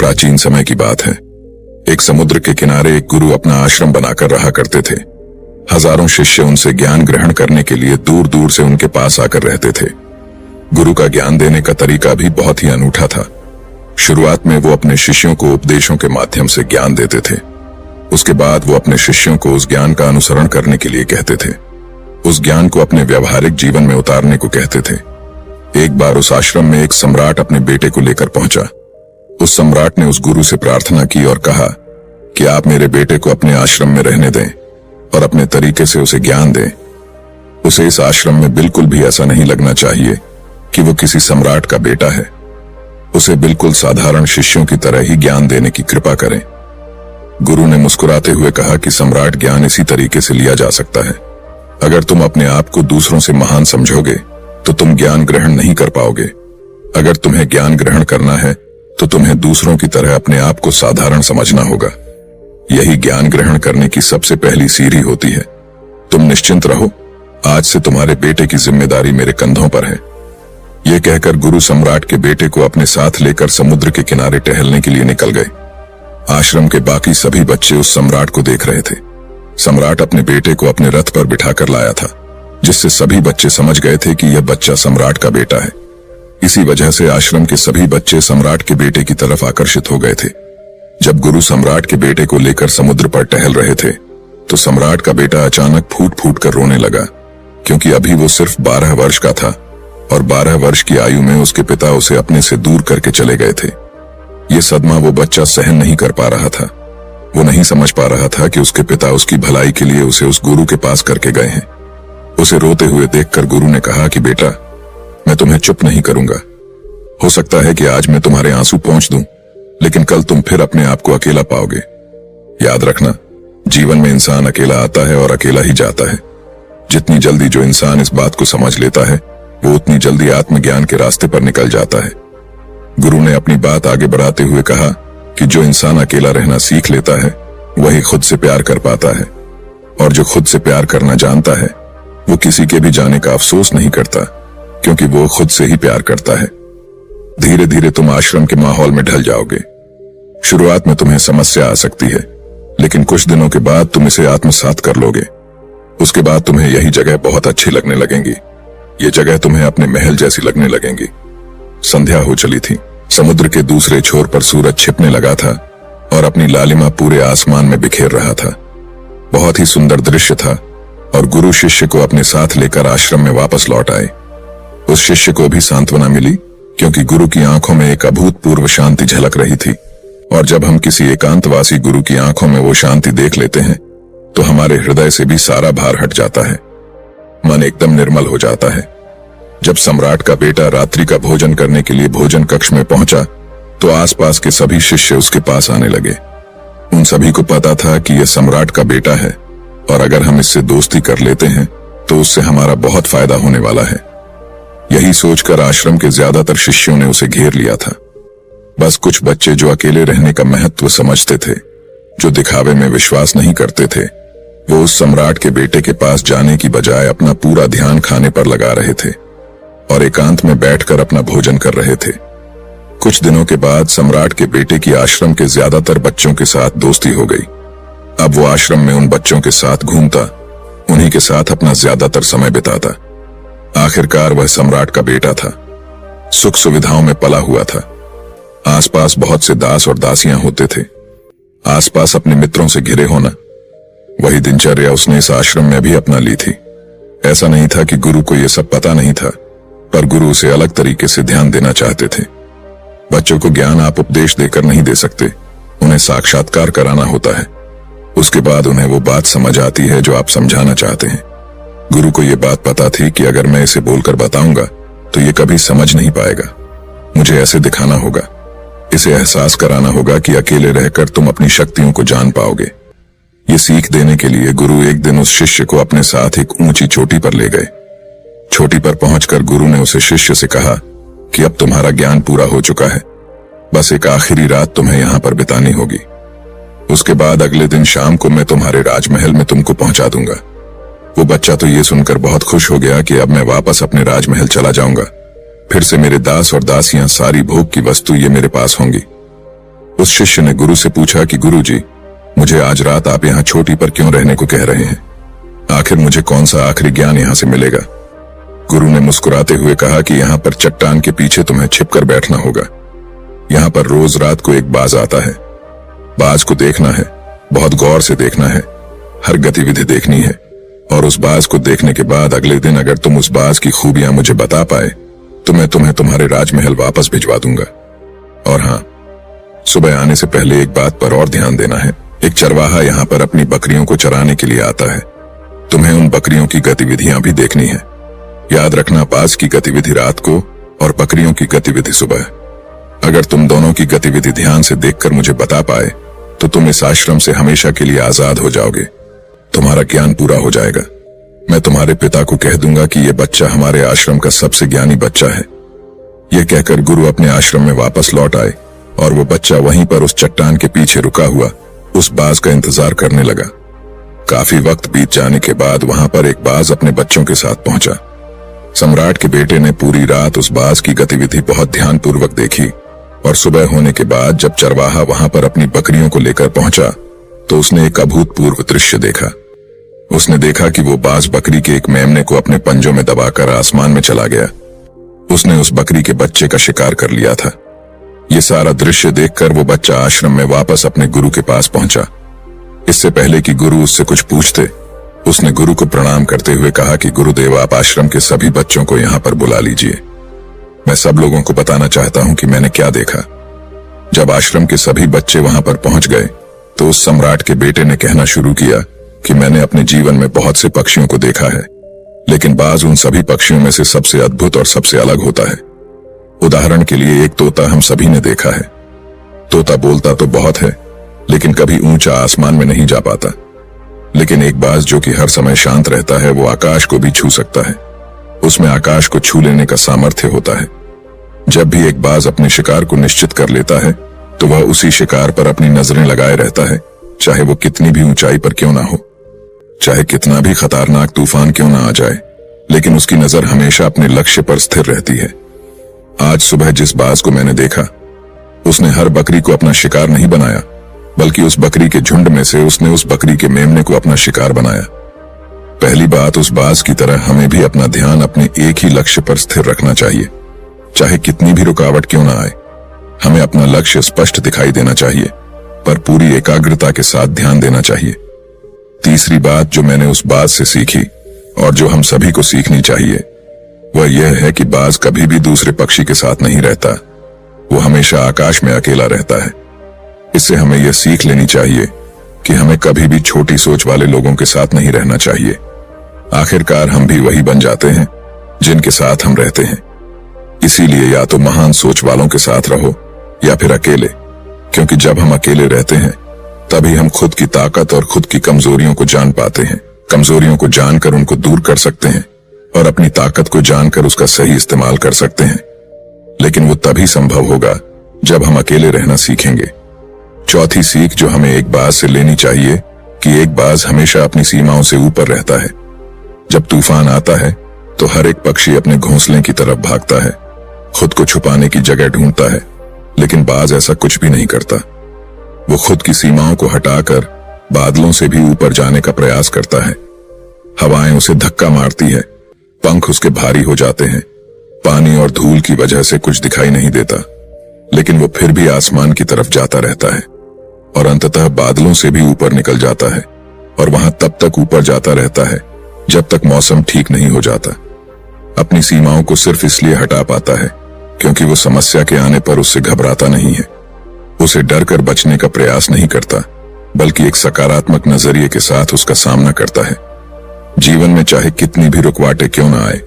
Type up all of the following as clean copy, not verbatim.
प्राचीन समय की बात है। एक समुद्र के किनारे एक गुरु अपना आश्रम बनाकर रहा करते थे। हजारों शिष्य उनसे ज्ञान ग्रहण करने के लिए दूर दूर से उनके पास आकर रहते थे। गुरु का ज्ञान देने का तरीका भी बहुत ही अनूठा था। शुरुआत में वो अपने शिष्यों को उपदेशों के माध्यम से ज्ञान देते थे। उसके बाद वो अपने शिष्यों को उस ज्ञान का अनुसरण करने के लिए कहते थे, उस ज्ञान को अपने व्यावहारिक जीवन में उतारने को कहते थे। एक बार उस आश्रम में एक सम्राट अपने बेटे को लेकर पहुंचा। उस सम्राट ने उस गुरु से प्रार्थना की और कहा कि आप मेरे बेटे को अपने आश्रम में रहने दें और अपने तरीके से उसे ज्ञान दें। उसे इस आश्रम में बिल्कुल भी ऐसा नहीं लगना चाहिए कि वो किसी सम्राट का बेटा है। उसे बिल्कुल साधारण शिष्यों की तरह ही ज्ञान देने की कृपा करें। गुरु ने मुस्कुराते हुए कहा कि सम्राट ज्ञान इसी तरीके से लिया जा सकता है। अगर तुम अपने आप को दूसरों से महान समझोगे तो तुम ज्ञान ग्रहण नहीं कर पाओगे। अगर तुम्हें ज्ञान ग्रहण करना है तो तुम्हें दूसरों की तरह अपने आप को साधारण समझना होगा। यही ज्ञान ग्रहण करने की सबसे पहली सीढ़ी होती है। तुम निश्चिंत रहो, आज से तुम्हारे बेटे की जिम्मेदारी मेरे कंधों पर है। यह कहकर गुरु सम्राट के बेटे को अपने साथ लेकर समुद्र के किनारे टहलने के लिए निकल गए। आश्रम के बाकी सभी बच्चे उस सम्राट को देख रहे थे। सम्राट अपने बेटे को अपने रथ पर बिठाकर लाया था, जिससे सभी बच्चे समझ गए थे कि यह बच्चा सम्राट का बेटा है। इसी वजह से आश्रम के सभी बच्चे सम्राट के बेटे की तरफ आकर्षित हो गए थे। जब गुरु सम्राट के बेटे को लेकर समुद्र पर टहल रहे थे तो सम्राट का बेटा अचानक फूट फूट कर रोने लगा, क्योंकि अभी वो सिर्फ 12 वर्ष का था और 12 वर्ष की आयु में उसके पिता उसे अपने से दूर करके चले गए थे। ये सदमा वो बच्चा सहन नहीं कर पा रहा था। वो नहीं समझ पा रहा था कि उसके पिता उसकी भलाई के लिए उसे उस गुरु के पास करके गए हैं। उसे रोते हुए देखकर गुरु ने कहा कि बेटा, मैं तुम्हें चुप नहीं करूंगा। हो सकता है कि आज मैं तुम्हारे आंसू पोंछ दूं, लेकिन कल तुम फिर अपने आप को अकेला पाओगे। याद रखना, जीवन में इंसान अकेला आता है और अकेला ही जाता है। जितनी जल्दी जो इंसान इस बात को समझ लेता है, वो उतनी जल्दी आत्मज्ञान के रास्ते पर निकल जाता है। गुरु ने अपनी बात आगे बढ़ाते हुए कहा कि जो इंसान अकेला रहना सीख लेता है वही खुद से प्यार कर पाता है, और जो खुद से प्यार करना जानता है वो किसी के भी जाने का अफसोस नहीं करता, क्योंकि वो खुद से ही प्यार करता है। धीरे धीरे तुम आश्रम के माहौल में ढल जाओगे। शुरुआत में तुम्हें समस्या आ सकती है, लेकिन कुछ दिनों के बाद तुम इसे आत्मसात कर लोगे। उसके बाद तुम्हें यही जगह बहुत अच्छी लगने लगेंगी। ये जगह तुम्हें अपने महल जैसी लगने लगेंगी। संध्या हो चली थी। समुद्र के दूसरे छोर पर सूरज छिपने लगा था और अपनी लालिमा पूरे आसमान में बिखेर रहा था। बहुत ही सुंदर दृश्य था और गुरु शिष्य को अपने साथ लेकर आश्रम में वापस लौट आए। उस शिष्य को भी सांत्वना मिली, क्योंकि गुरु की आंखों में एक अभूतपूर्व शांति झलक रही थी। और जब हम किसी एकांतवासी गुरु की आंखों में वो शांति देख लेते हैं तो हमारे हृदय से भी सारा भार हट जाता है। मन एकदम निर्मल हो जाता है। जब सम्राट का बेटा रात्रि का भोजन करने के लिए भोजन कक्ष में पहुंचा तो आसपास के सभी शिष्य उसके पास आने लगे। उन सभी को पता था कि यह सम्राट का बेटा है और अगर हम इससे दोस्ती कर लेते हैं तो उससे हमारा बहुत फायदा होने वाला है। यही सोचकर आश्रम के ज्यादातर शिष्यों ने उसे घेर लिया था। बस कुछ बच्चे जो अकेले रहने का महत्व समझते थे, जो दिखावे में विश्वास नहीं करते थे, वो उस सम्राट के बेटे के पास जाने की बजाय अपना पूरा ध्यान खाने पर लगा रहे थे और एकांत में बैठकर अपना भोजन कर रहे थे। कुछ दिनों के बाद सम्राट के बेटे की आश्रम के ज्यादातर बच्चों के साथ दोस्ती हो गई। अब वो आश्रम में उन बच्चों के साथ घूमता, उन्हीं के साथ अपना ज्यादातर समय बिताता। आखिरकार वह सम्राट का बेटा था, सुख सुविधाओं में पला हुआ था। आसपास बहुत से दास और दासियां होते थे। आसपास अपने मित्रों से घिरे होना, वही दिनचर्या उसने इस आश्रम में भी अपना ली थी। ऐसा नहीं था कि गुरु को यह सब पता नहीं था, पर गुरु उसे अलग तरीके से ध्यान देना चाहते थे। बच्चों को ज्ञान आप उपदेश देकर नहीं दे सकते, उन्हें साक्षात्कार कराना होता है। उसके बाद उन्हें वो बात समझ आती है जो आप समझाना चाहते हैं। गुरु को ये बात पता थी कि अगर मैं इसे बोलकर बताऊंगा तो ये कभी समझ नहीं पाएगा। मुझे ऐसे दिखाना होगा, इसे एहसास कराना होगा कि अकेले रहकर तुम अपनी शक्तियों को जान पाओगे। ये सीख देने के लिए गुरु एक दिन उस शिष्य को अपने साथ एक ऊंची चोटी पर ले गए। चोटी पर पहुंचकर गुरु ने उसे शिष्य से कहा कि अब तुम्हारा ज्ञान पूरा हो चुका है, बस एक आखिरी रात तुम्हें यहां पर बितानी होगी। उसके बाद अगले दिन शाम को मैं तुम्हारे राजमहल में तुमको पहुंचा दूंगा। वो बच्चा तो ये सुनकर बहुत खुश हो गया कि अब मैं वापस अपने राजमहल चला जाऊंगा। फिर से मेरे दास और दासियां, सारी भोग की वस्तु ये मेरे पास होंगी। उस शिष्य ने गुरु से पूछा कि गुरुजी, मुझे आज रात आप यहाँ चोटी पर क्यों रहने को कह रहे हैं? आखिर मुझे कौन सा आखिरी ज्ञान यहाँ से मिलेगा? गुरु ने मुस्कुराते हुए कहा कि यहाँ पर चट्टान के पीछे तुम्हें छिपकर बैठना होगा। यहाँ पर रोज रात को एक बाज आता है। बाज को देखना है, बहुत गौर से देखना है, हर गतिविधि देखनी है, और उस बाज को देखने के बाद अगले दिन अगर तुम उस बाज की खूबियां मुझे बता पाए तो मैं तुम्हें तुम्हारे राजमहल वापस भिजवा दूंगा। और हाँ, सुबह आने से पहले एक बात पर और ध्यान देना है। एक चरवाहा यहाँ पर अपनी बकरियों को चराने के लिए आता है। तुम्हें उन बकरियों की गतिविधियां भी देखनी है। याद रखना, बाज की गतिविधि रात को और बकरियों की गतिविधि सुबह। अगर तुम दोनों की गतिविधि ध्यान से देखकर मुझे बता पाए तो तुम इस आश्रम से हमेशा के लिए आजाद हो जाओगे। तुम्हारा ज्ञान पूरा हो जाएगा। मैं तुम्हारे पिता को कह दूंगा कि यह बच्चा हमारे आश्रम का सबसे ज्ञानी बच्चा है। यह कहकर गुरु अपने आश्रम में वापस लौट आए और वो बच्चा वहीं पर उस चट्टान के पीछे रुका हुआ उस बाज का इंतजार करने लगा। काफी वक्त बीत जाने के बाद वहां पर एक बाज अपने बच्चों के साथ पहुंचा। सम्राट के बेटे ने पूरी रात उस बाज की गतिविधि बहुत ध्यानपूर्वक देखी और सुबह होने के बाद जब चरवाहा वहां पर अपनी बकरियों को लेकर पहुंचा तो उसने एक अभूतपूर्व दृश्य देखा। उसने देखा कि वो बाज बकरी के एक मेमने को अपने पंजों में दबाकर आसमान में चला गया। उसने उस बकरी के बच्चे का शिकार कर लिया था। ये सारा दृश्य देखकर वो बच्चा आश्रम में वापस अपने गुरु के पास पहुंचा। इससे पहले कि गुरु उससे कुछ पूछते, उसने गुरु को प्रणाम करते हुए कहा कि गुरुदेव, आप आश्रम के सभी बच्चों को यहाँ पर बुला लीजिए। मैं सब लोगों को बताना चाहता हूँ कि मैंने क्या देखा। जब आश्रम के सभी बच्चे वहां पर पहुंच गए तो उस सम्राट के बेटे ने कहना शुरू किया कि मैंने अपने जीवन में बहुत से पक्षियों को देखा है, लेकिन बाज उन सभी पक्षियों में से सबसे अद्भुत और सबसे अलग होता है। उदाहरण के लिए एक तोता हम सभी ने देखा है। तोता बोलता तो बहुत है, लेकिन कभी ऊंचा आसमान में नहीं जा पाता। लेकिन एक बाज जो कि हर समय शांत रहता है, वो आकाश को भी छू सकता है। उसमें आकाश को छू लेने का सामर्थ्य होता है। जब भी एक बाज अपने शिकार को निश्चित कर लेता है तो वह उसी शिकार पर अपनी नजरें लगाए रहता है, चाहे वो कितनी भी ऊंचाई पर क्यों ना हो, चाहे कितना भी खतरनाक तूफान क्यों ना आ जाए, लेकिन उसकी नजर हमेशा अपने लक्ष्य पर स्थिर रहती है। आज सुबह जिस बाज को मैंने देखा, उसने हर बकरी को अपना शिकार नहीं बनाया, बल्कि उस बकरी के झुंड में से उसने उस बकरी के मेमने को अपना शिकार बनाया। पहली बात, उस बाज की तरह हमें भी अपना ध्यान अपने एक ही लक्ष्य पर स्थिर रखना चाहिए, चाहे कितनी भी रुकावट क्यों ना आए। हमें अपना लक्ष्य स्पष्ट दिखाई देना चाहिए, पर पूरी एकाग्रता के साथ ध्यान देना चाहिए। तीसरी बात जो मैंने उस बाज से सीखी और जो हम सभी को सीखनी चाहिए, वह यह है कि बाज कभी भी दूसरे पक्षी के साथ नहीं रहता। वो हमेशा आकाश में अकेला रहता है। इससे हमें यह सीख लेनी चाहिए कि हमें कभी भी छोटी सोच वाले लोगों के साथ नहीं रहना चाहिए। आखिरकार हम भी वही बन जाते हैं जिनके साथ हम रहते हैं। इसीलिए या तो महान सोच वालों के साथ रहो या फिर अकेले, क्योंकि जब हम अकेले रहते हैं तभी हम खुद की ताकत और खुद की कमजोरियों को जान पाते हैं। कमजोरियों को जानकर उनको दूर कर सकते हैं और अपनी ताकत को जानकर उसका सही इस्तेमाल कर सकते हैं। लेकिन वो तभी संभव होगा जब हम अकेले रहना सीखेंगे। चौथी सीख जो हमें एक बाज से लेनी चाहिए कि एक बाज हमेशा अपनी सीमाओं से ऊपर रहता है। जब तूफान आता है तो हर एक पक्षी अपने घोंसले की तरफ भागता है, खुद को छुपाने की जगह ढूंढता है, लेकिन बाज ऐसा कुछ भी नहीं करता। वो खुद की सीमाओं को हटाकर बादलों से भी ऊपर जाने का प्रयास करता है। हवाएं उसे धक्का मारती है, पंख उसके भारी हो जाते हैं, पानी और धूल की वजह से कुछ दिखाई नहीं देता, लेकिन वो फिर भी आसमान की तरफ जाता रहता है और अंततः बादलों से भी ऊपर निकल जाता है और वहां तब तक ऊपर जाता रहता है जब तक मौसम ठीक नहीं हो जाता। अपनी सीमाओं को सिर्फ इसलिए हटा पाता है क्योंकि वो समस्या के आने पर उससे घबराता नहीं है। उसे डर कर बचने का प्रयास नहीं करता, बल्कि एक सकारात्मक नजरिए के साथ उसका सामना करता है। जीवन में चाहे कितनी भी रुकावटें क्यों ना आए,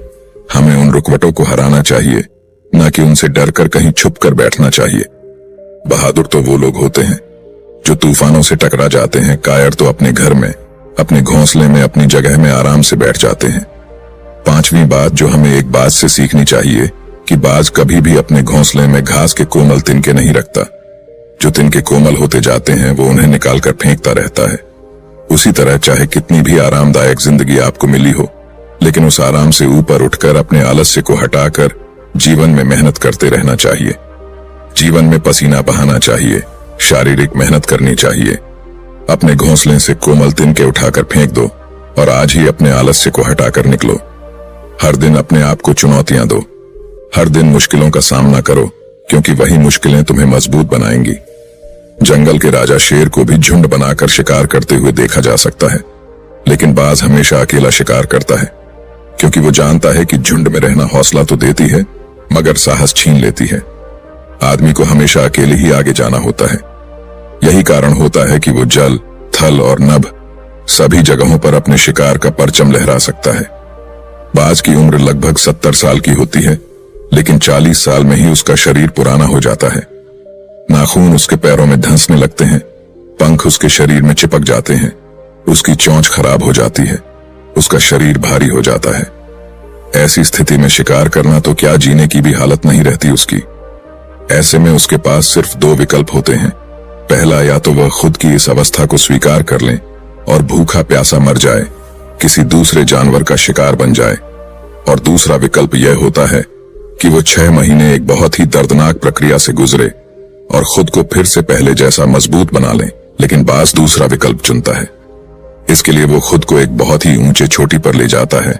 हमें उन रुकावटों को हराना चाहिए, न कि उनसे डरकर कहीं छुप कर बैठना चाहिए। बहादुर तो वो लोग होते हैं जो तूफानों से टकरा जाते हैं, कायर तो अपने घर में, अपने घोंसले में, अपनी जगह में आराम से बैठ जाते हैं। पांचवी बात जो हमें एक बाज से सीखनी चाहिए कि बाज कभी भी अपने घोंसले में घास के कोमल तिनके नहीं रखता। जो तिनके कोमल होते जाते हैं वो उन्हें निकालकर फेंकता रहता है। उसी तरह चाहे कितनी भी आरामदायक जिंदगी आपको मिली हो, लेकिन उस आराम से ऊपर उठकर अपने आलस्य को हटाकर जीवन में मेहनत करते रहना चाहिए। जीवन में पसीना बहाना चाहिए, शारीरिक मेहनत करनी चाहिए। अपने घोंसले से कोमल तिनके उठाकर फेंक दो और आज ही अपने आलस्य को हटाकर निकलो। हर दिन अपने आप को चुनौतियां दो। हर दिन मुश्किलों का सामना करो, क्योंकि वही मुश्किलें तुम्हें मजबूत बनाएंगी। जंगल के राजा शेर को भी झुंड बनाकर शिकार करते हुए देखा जा सकता है, लेकिन बाज हमेशा अकेला शिकार करता है, क्योंकि वो जानता है कि झुंड में रहना हौसला तो देती है मगर साहस छीन लेती है। आदमी को हमेशा अकेले ही आगे जाना होता है। यही कारण होता है कि वो जल, थल और नभ सभी जगहों पर अपने शिकार का परचम लहरा सकता है। बाज की उम्र लगभग 70 साल की होती है, लेकिन 40 साल में ही उसका शरीर पुराना हो जाता है। नाखून उसके पैरों में धंसने लगते हैं, पंख उसके शरीर में चिपक जाते हैं, उसकी चोंच खराब हो जाती है, उसका शरीर भारी हो जाता है। ऐसी स्थिति में शिकार करना तो क्या, जीने की भी हालत नहीं रहती उसकी। ऐसे में उसके पास सिर्फ 2 विकल्प होते हैं। पहला, या तो वह खुद की इस अवस्था को स्वीकार कर ले और भूखा प्यासा मर जाए, किसी दूसरे जानवर का शिकार बन जाए, और दूसरा विकल्प यह होता है कि वो 6 महीने एक बहुत ही दर्दनाक प्रक्रिया से गुजरे और खुद को फिर से पहले जैसा मजबूत बना ले। लेकिन बाज दूसरा विकल्प चुनता है। इसके लिए वो खुद को एक बहुत ही ऊंचे चोटी पर ले जाता है,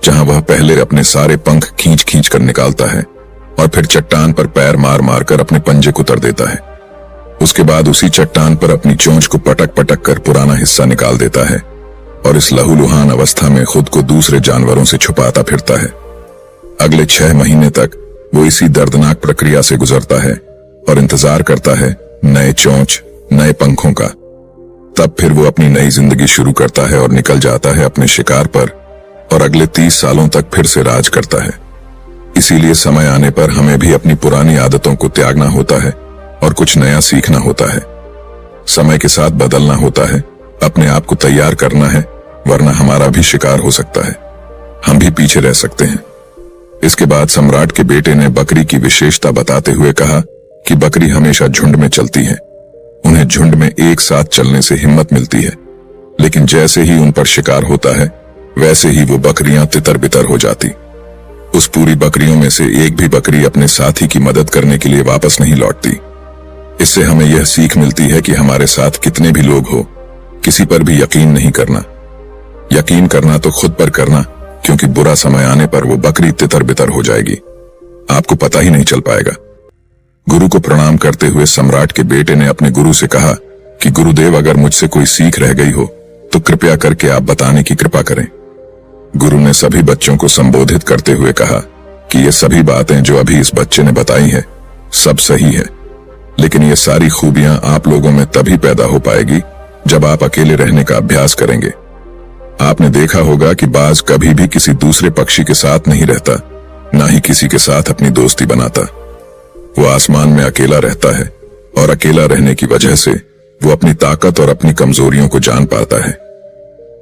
जहां वह पहले अपने सारे पंख खींच खींच कर निकालता है और फिर चट्टान पर पैर मार मार कर अपने पंजे कुतर देता है। उसके बाद उसी चट्टान पर अपनी चोंच को पटक पटक कर पुराना हिस्सा निकाल देता है और इस लहूलुहान अवस्था में खुद को दूसरे जानवरों से छुपाता फिरता है। अगले 6 महीने तक वो इसी दर्दनाक प्रक्रिया से गुजरता है और इंतजार करता है नए चोंच, नए पंखों का। तब फिर वो अपनी नई जिंदगी शुरू करता है और निकल जाता है अपने शिकार पर और अगले 30 सालों तक फिर से राज करता है। इसीलिए समय आने पर हमें भी अपनी पुरानी आदतों को त्यागना होता है और कुछ नया सीखना होता है। समय के साथ बदलना होता है, अपने आप को तैयार करना है, वरना हमारा भी शिकार हो सकता है, हम भी पीछे रह सकते हैं। इसके बाद सम्राट के बेटे ने बकरी की विशेषता बताते हुए कहा कि बकरी हमेशा झुंड में चलती है। उन्हें झुंड में एक साथ चलने से हिम्मत मिलती है, लेकिन जैसे ही उन पर शिकार होता है वैसे ही वो बकरियां तितर बितर हो जाती। उस पूरी बकरियों में से एक भी बकरी अपने साथी की मदद करने के लिए वापस नहीं लौटती। इससे हमें यह सीख मिलती है कि हमारे साथ कितने भी लोग हो, किसी पर भी यकीन नहीं करना। यकीन करना तो खुद पर करना, क्योंकि बुरा समय आने पर वो बकरी तितर बितर हो जाएगी, आपको पता ही नहीं चल पाएगा। गुरु को प्रणाम करते हुए सम्राट के बेटे ने अपने गुरु से कहा कि गुरुदेव, अगर मुझसे कोई सीख रह गई हो तो कृपया करके आप बताने की कृपा करें। गुरु ने सभी बच्चों को संबोधित करते हुए कहा कि ये सभी बातें जो अभी इस बच्चे ने बताई है सब सही है, लेकिन ये सारी खूबियां आप लोगों में तभी पैदा हो पाएगी जब आप अकेले रहने का अभ्यास करेंगे। आपने देखा होगा कि बाज कभी भी किसी दूसरे पक्षी के साथ नहीं रहता, ना ही किसी के साथ अपनी दोस्ती बनाता। वो आसमान में अकेला रहता है और अकेला रहने की वजह से वो अपनी ताकत और अपनी कमजोरियों को जान पाता है।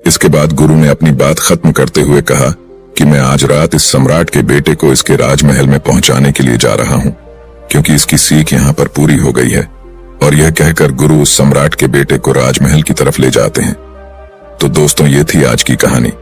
इसके बाद गुरु ने अपनी बात खत्म करते हुए कहा कि मैं आज रात इस सम्राट के बेटे को इसके राजमहल में पहुंचाने के लिए जा रहा हूं, क्योंकि इसकी सीख यहां पर पूरी हो गई है। और यह कहकर गुरु उस सम्राट के बेटे को राजमहल की तरफ ले जाते हैं। तो दोस्तों, ये थी आज की कहानी।